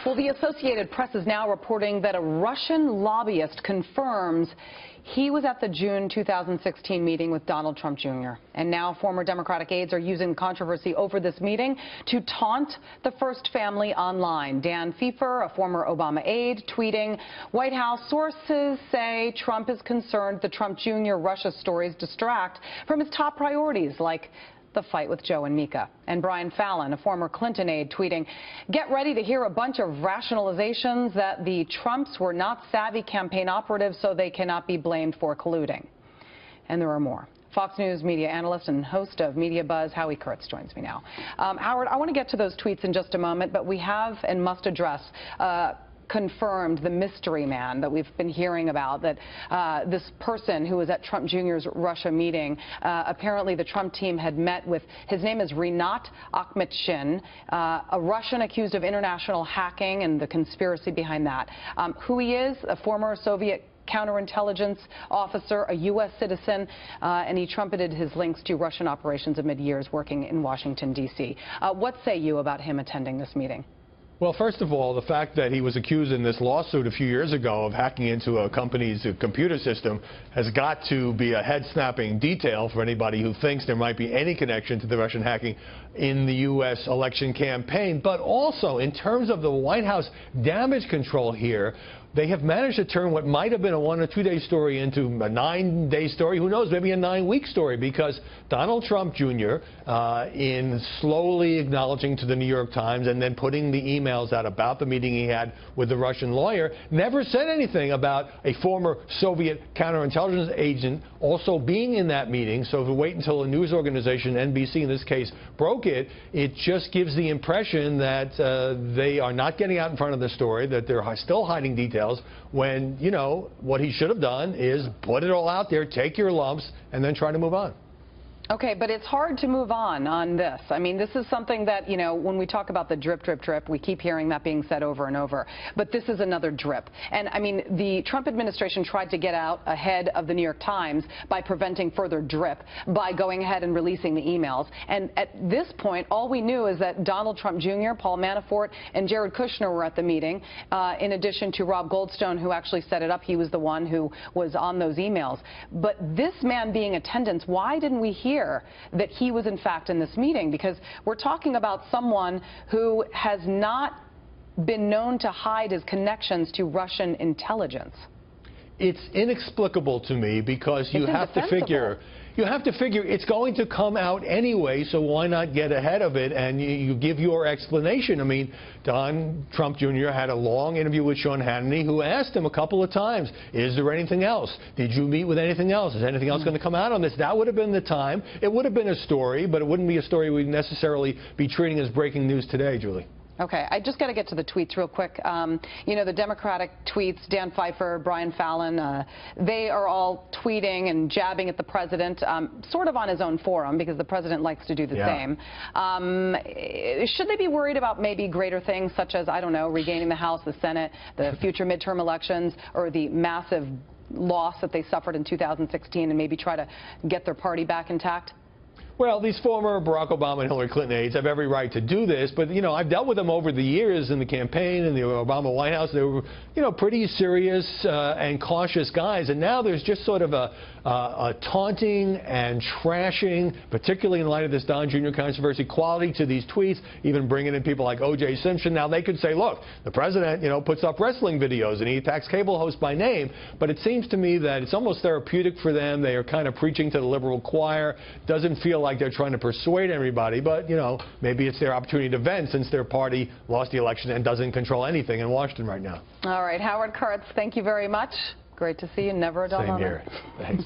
Well, the Associated Press is now reporting that a Russian lobbyist confirms he was at the June 2016 meeting with Donald Trump Jr. And now former Democratic aides are using controversy over this meeting to taunt the First Family online. Dan Pfeiffer, a former Obama aide, tweeting, "White House sources say Trump is concerned the Trump Jr. Russia stories distract from his top priorities, like the fight with Joe and Mika." And Brian Fallon, a former Clinton aide, tweeting, "Get ready to hear a bunch of rationalizations that the Trumps were not savvy campaign operatives, so they cannot be blamed for colluding." And there are more. Fox News media analyst and host of MediaBuzz, Kurtz, joins me now. Howard, I want to get to those tweets in just a moment, but we have and must address confirmed the mystery man that we've been hearing about, that this person who was at Trump Jr.'s Russia meeting, apparently the Trump team had met with, his name is Rinat Akhmetshin, a Russian accused of international hacking and the conspiracy behind that. Who he is, a former Soviet counterintelligence officer, a U.S. citizen, and he trumpeted his links to Russian operations amid years working in Washington, D.C. What say you about him attending this meeting? Well, first of all, the fact that he was accused in this lawsuit a few years ago of hacking into a company's computer system has got to be a head-snapping detail for anybody who thinks there might be any connection to the Russian hacking in the U.S. election campaign. But also, in terms of the White House damage control here, they have managed to turn what might have been a 1 or 2 day story into a 9-day story. Who knows, maybe a 9-week story, because Donald Trump Jr., in slowly acknowledging to the New York Times and then putting the emails out about the meeting he had with the Russian lawyer, never said anything about a former Soviet counterintelligence agent also being in that meeting. So if we wait until a news organization, NBC in this case, broke it, it just gives the impression that they are not getting out in front of the story, that they're still hiding details, when, you know, what he should have done is put it all out there, take your lumps, and then try to move on. Okay, but it's hard to move on this. I mean, this is something that, you know, when we talk about the drip, drip, drip, we keep hearing that being said over and over. But this is another drip. And, I mean, the Trump administration tried to get out ahead of the New York Times by preventing further drip, by going ahead and releasing the emails. And at this point, all we knew is that Donald Trump Jr., Paul Manafort, and Jared Kushner were at the meeting, in addition to Rob Goldstone, who actually set it up. He was the one who was on those emails. But this man being attendance, why didn't we hear that he was in fact in this meeting? Because we're talking about someone who has not been known to hide his connections to Russian intelligence. It's inexplicable to me, because you have to figure it's going to come out anyway, so why not get ahead of it and you give your explanation. I mean, Don Trump Jr. had a long interview with Sean Hannity, who asked him a couple of times, is there anything else? Did you meet with anything else? Is anything else going to come out on this? That would have been the time. It would have been a story, but it wouldn't be a story we'd necessarily be treating as breaking news today, Julie. Okay, I just got to get to the tweets real quick. You know, the Democratic tweets, Dan Pfeiffer, Brian Fallon, they are all tweeting and jabbing at the president, sort of on his own forum, because the president likes to do the same. Should they be worried about maybe greater things, such as, I don't know, regaining the House, the Senate, the future midterm elections, or the massive loss that they suffered in 2016, and maybe try to get their party back intact? Well, these former Barack Obama and Hillary Clinton aides have every right to do this, but, you know, I've dealt with them over the years in the campaign in the Obama White House. They were, you know, pretty serious and cautious guys, and now there's just sort of a taunting and trashing, particularly in light of this Don Jr. controversy, quality to these tweets, even bringing in people like O.J. Simpson. Now, they could say, look, the president, you know, puts up wrestling videos and he attacks cable hosts by name, but it seems to me that it's almost therapeutic for them. They are kind of preaching to the liberal choir. Doesn't feel like they're trying to persuade everybody, but, you know, maybe it's their opportunity to vent, since their party lost the election and doesn't control anything in Washington right now. All right, Kurtz, thank you very much. Great to see you. Never a dull moment. Same here. Thanks.